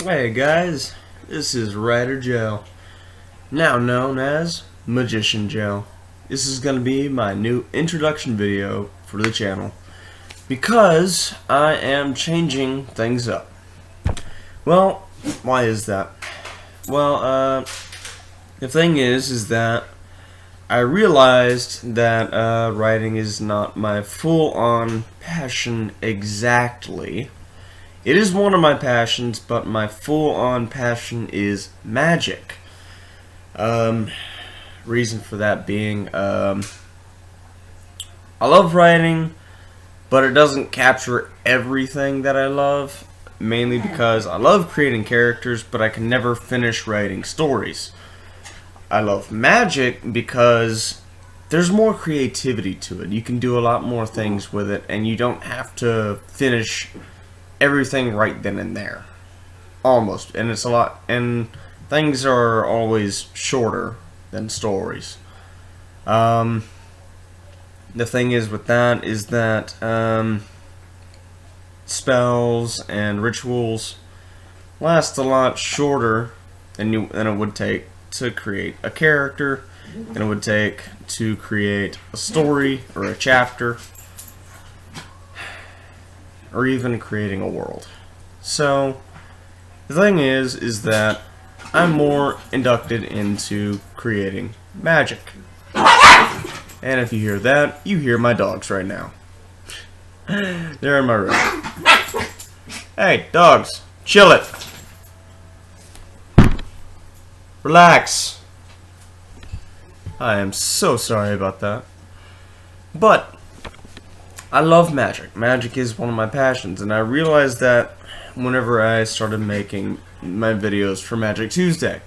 Hey guys, this is Writer Joe, now known as Magician Joe. This is going to be my new introduction video for the channel because I am changing things up. Well, why is that? Well, the thing is that I realized that writing is not my full-on passion exactly. It is one of my passions, but my full-on passion is magic. Reason for that being, I love writing, but it doesn't capture everything that I love, mainly because I love creating characters, but I can never finish writing stories. I love magic because there's more creativity to it. You can do a lot more things with it, and you don't have to finish everything right then and there. Almost. And it's a lot, and things are always shorter than stories. The thing is with that is that spells and rituals last a lot shorter than it would take to create a character, than it would take to create a story or a chapter, or even creating a world. So the thing is that I'm more inducted into creating magic. And if you hear that, you hear my dogs right now. They're in my room. Hey, dogs, chill it. Relax. I am so sorry about that. But I love magic. Magic is one of my passions, and I realized that whenever I started making my videos for Magic Tuesday.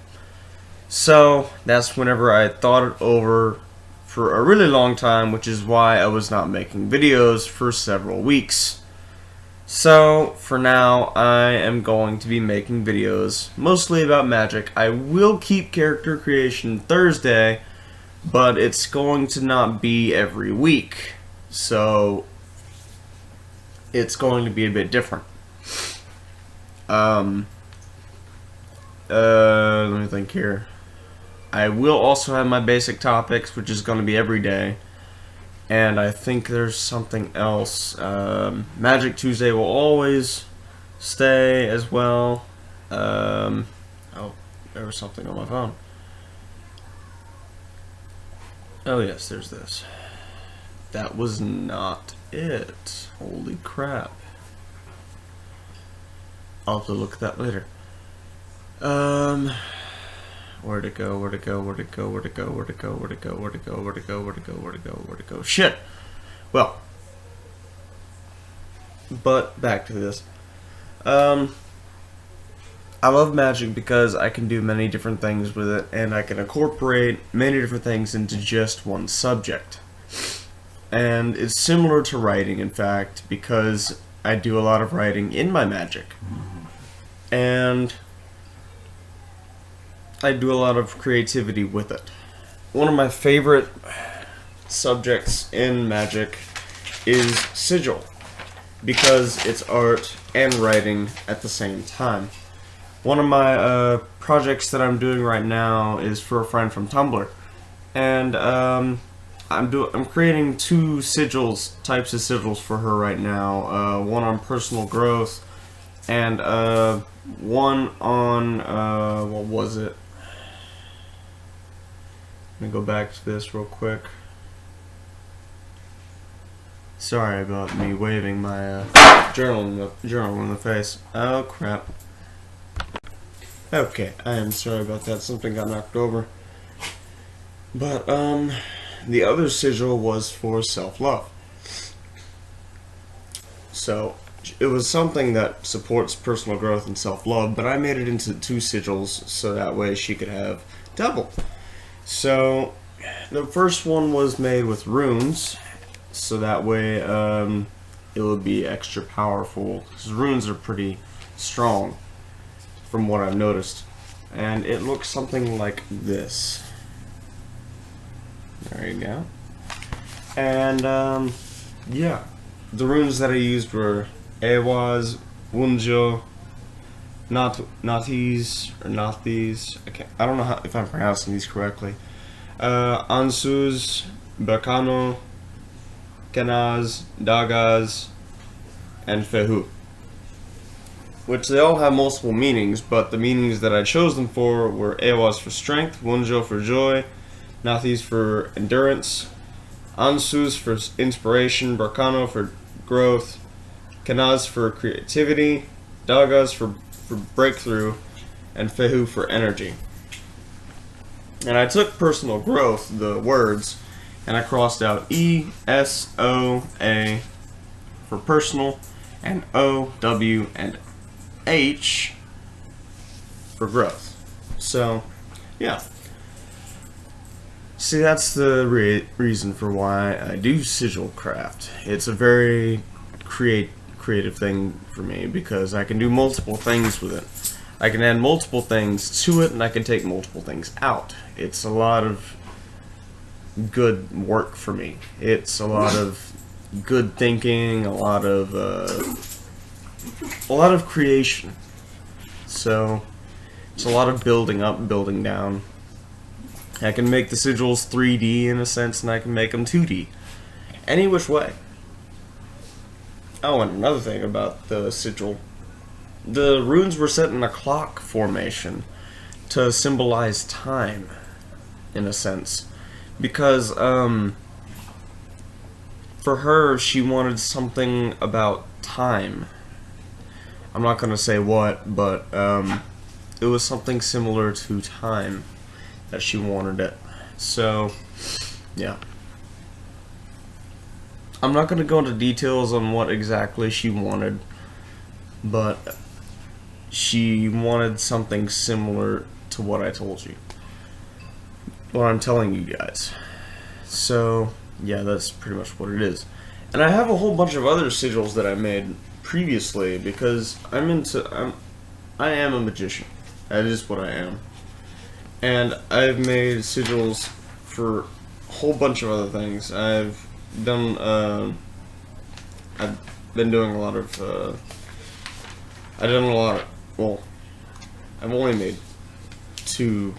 So that's whenever I thought it over for a really long time, which is why I was not making videos for several weeks. So for now, I am going to be making videos mostly about magic. I will keep character creation Thursday, but it's going to not be every week. So it's going to be a bit different. Let me think here. I will also have my basic topics, which is going to be every day. And I think there's something else. Magic Tuesday will always stay as well. Oh, there was something on my phone. Oh yes, there's this. That was not it. Holy crap. I'll have to look at that later. Where'd it go? Where'd it go? Where'd it go? Where'd it go? Where'd it go? Where'd it go? Where'd it go? Where'd it go? Where'd it go? Where'd it go? Where'd it go? Shit! Well. But, back to this. I love magic because I can do many different things with it, and I can incorporate many different things into just one subject. And it's similar to writing, in fact, because I do a lot of writing in my magic. And I do a lot of creativity with it. One of my favorite subjects in magic is sigil, because it's art and writing at the same time. One of my projects that I'm doing right now is for a friend from Tumblr, and I'm creating two types of sigils for her right now. One on personal growth, and one on what was it? Let me go back to this real quick. Sorry about me waving my journal in the face. Oh crap. Okay, I am sorry about that. Something got knocked over. But the other sigil was for self-love. So it was something that supports personal growth and self-love, but I made it into two sigils so that way she could have double. So the first one was made with runes, so that way it would be extra powerful, because runes are pretty strong from what I've noticed. And it looks something like this. There you go. And yeah, the runes that I used were Ewaz, Wunjo, Nathis or Nathis. I don't know if I'm pronouncing these correctly. Ansuz, Bakano, Kenaz, Dagas, and Fehu. Which they all have multiple meanings, but the meanings that I chose them for were Ewas for strength, Wunjo for joy, Nathis for endurance, Ansuz for inspiration, Barkano for growth, Kenaz for creativity, Dagas for breakthrough, and Fehu for energy. And I took personal growth, the words, and I crossed out E, S, O, A for personal, and O, W, and H for growth. So, yeah. See, that's the reason for why I do sigil craft. It's a very creative thing for me because I can do multiple things with it. I can add multiple things to it, and I can take multiple things out. It's a lot of good work for me. It's a lot of good thinking, a lot of creation. So it's a lot of building up, building down. I can make the sigils 3D in a sense, and I can make them 2D. Any which way. Oh, and another thing about the sigil. The runes were set in a clock formation to symbolize time, in a sense. Because, for her, she wanted something about time. I'm not going to say what, but it was something similar to time that she wanted it. So, yeah. I'm not going to go into details on what exactly she wanted, but she wanted something similar to what I told you. What I'm telling you guys. So, yeah, that's pretty much what it is. And I have a whole bunch of other sigils that I made previously because I am a magician. That is what I am. And I've made sigils for a whole bunch of other things. I've been doing a lot of, I've only made 2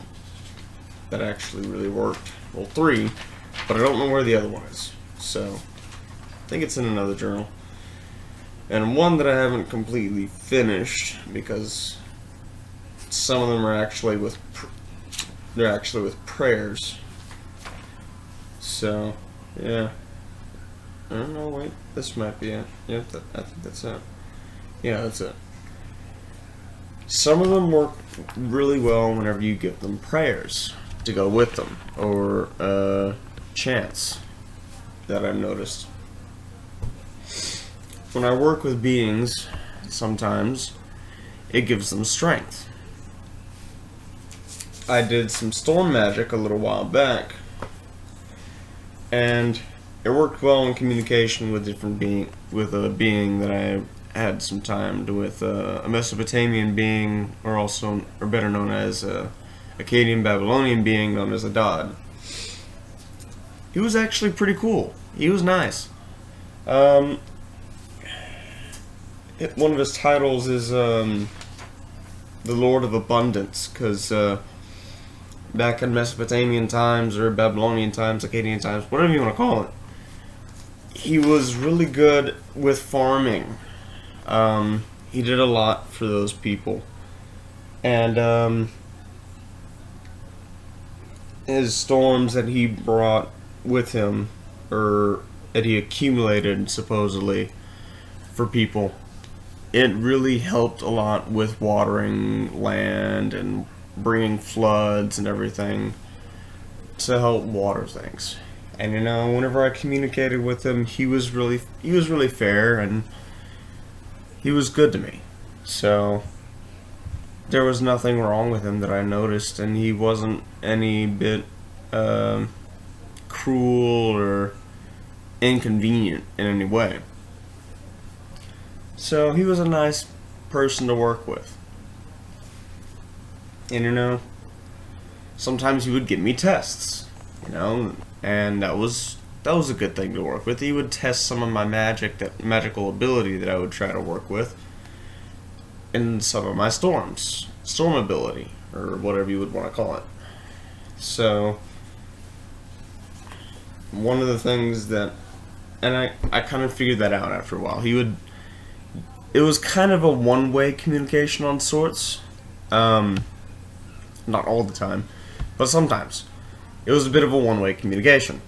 that actually really worked. Well, 3, but I don't know where the other one is. So, I think it's in another journal. And one that I haven't completely finished because some of them are actually with prayers. So, yeah. I don't know, wait, this might be it. Yep, I think that's it. Yeah, that's it. Some of them work really well whenever you give them prayers to go with them, or chants that I've noticed. When I work with beings, sometimes it gives them strength. I did some storm magic a little while back, and it worked well in communication with a being that I had some time with, a Mesopotamian being, or better known as a Akkadian Babylonian being known as a Dod. He was actually pretty cool. He was nice. One of his titles is the Lord of Abundance, because back in Mesopotamian times, or Babylonian times, Akkadian times, whatever you want to call it, he was really good with farming. He did a lot for those people. And his storms that he brought with him, or that he accumulated, supposedly, for people, it really helped a lot with watering land and bringing floods and everything to help water things. And whenever I communicated with him, he was really fair, and he was good to me. So there was nothing wrong with him that I noticed, and he wasn't any bit cruel or inconvenient in any way. So he was a nice person to work with. And sometimes he would give me tests, and that was a good thing to work with. He would test some of my magical ability that I would try to work with. in some of my storm ability, or whatever you would want to call it. So, one of the things that, and I kind of figured that out after a while. It was kind of a one-way communication on sorts. Not all the time, but sometimes. It was a bit of a one-way communication.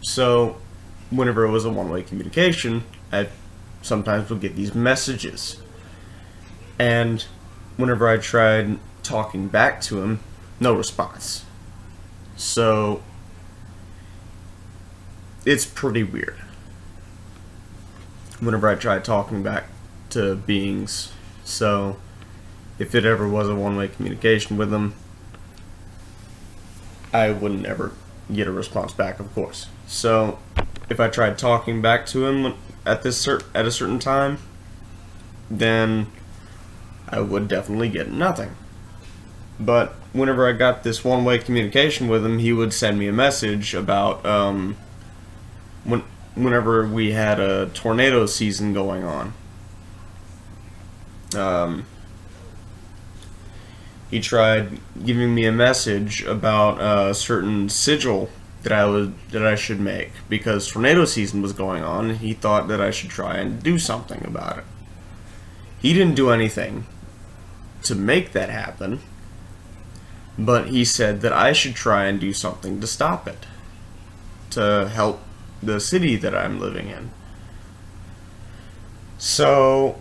So, whenever it was a one-way communication, I sometimes would get these messages. And whenever I tried talking back to him, no response. So, it's pretty weird. Whenever I tried talking back to beings. So, if it ever was a one-way communication with them, I wouldn't ever get a response back, of course. So, if I tried talking back to him at a certain time, then I would definitely get nothing. But whenever I got this one-way communication with him, he would send me a message about whenever we had a tornado season going on. He tried giving me a message about a certain sigil that I should make, because tornado season was going on, and he thought that I should try and do something about it. He didn't do anything to make that happen, but he said that I should try and do something to stop it, to help the city that I'm living in. So,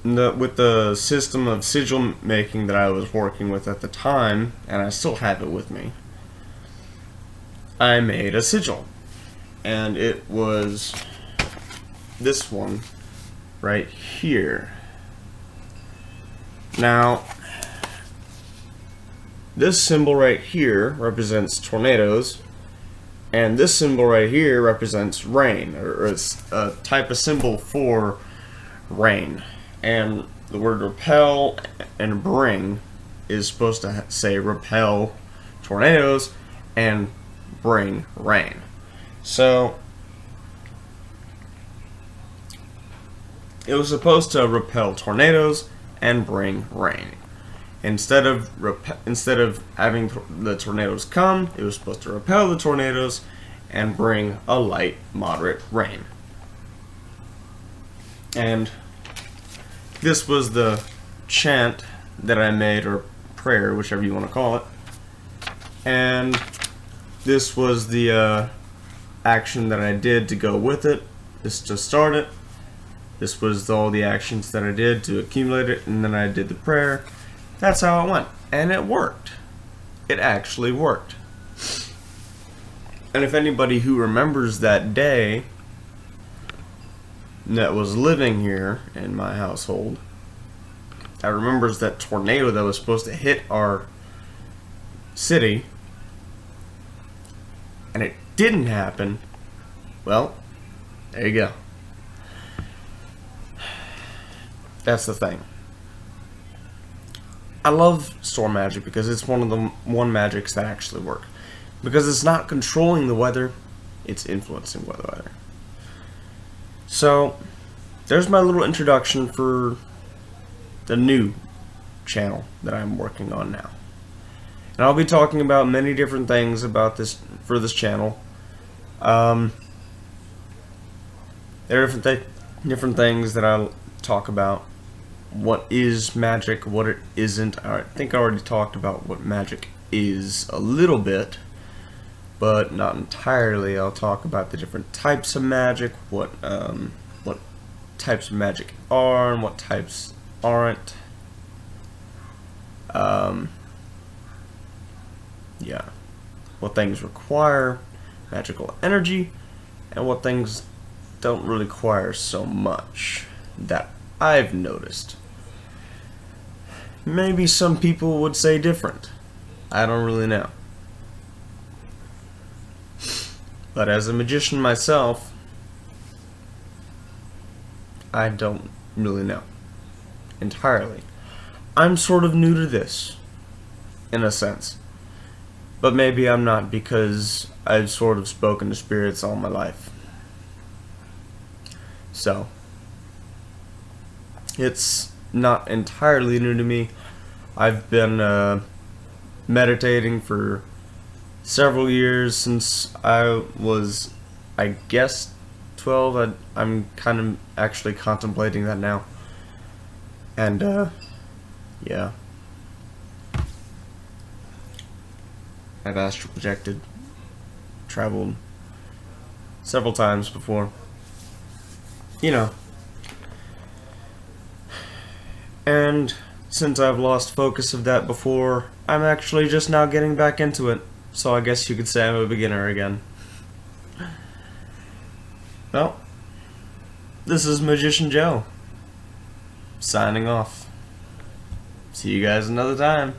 with the system of sigil making that I was working with at the time, and I still have it with me, I made a sigil. And it was this one right here. Now, this symbol right here represents tornadoes, and this symbol right here represents rain, or it's a type of symbol for rain. And the word repel and bring is supposed to say repel tornadoes and bring rain. So, it was supposed to repel tornadoes and bring rain. Instead of having the tornadoes come, it was supposed to repel the tornadoes and bring a light, moderate rain. And this was the chant that I made, or prayer, whichever you want to call it. And this was the action that I did to go with it, just to start it. This was all the actions that I did to accumulate it, and then I did the prayer. That's how it went. And it worked. It actually worked. And if anybody who remembers that day that was living here in my household, that remembers that tornado that was supposed to hit our city, and it didn't happen, well, there you go. That's the thing. I love storm magic because it's one of the magics that actually work. Because it's not controlling the weather, it's influencing the weather. So, there's my little introduction for the new channel that I'm working on now. And I'll be talking about many different things about this for this channel. There are different things that I'll talk about. What is magic, what it isn't. I think I already talked about what magic is a little bit, but not entirely. I'll talk about the different types of magic, what types of magic are and what types aren't. Yeah, what things require magical energy and what things don't really require so much that I've noticed. Maybe some people would say different. I don't really know. But as a magician myself, I don't really know entirely. I'm sort of new to this, in a sense. But maybe I'm not, because I've sort of spoken to spirits all my life. So, It's not entirely new to me. I've been meditating for several years since I was, I guess, 12. I'm kind of actually contemplating that now. And, yeah. I've astral projected, traveled several times before. You know. And since I've lost focus of that before, I'm actually just now getting back into it. So I guess you could say I'm a beginner again. Well, this is Magician Joe, signing off. See you guys another time.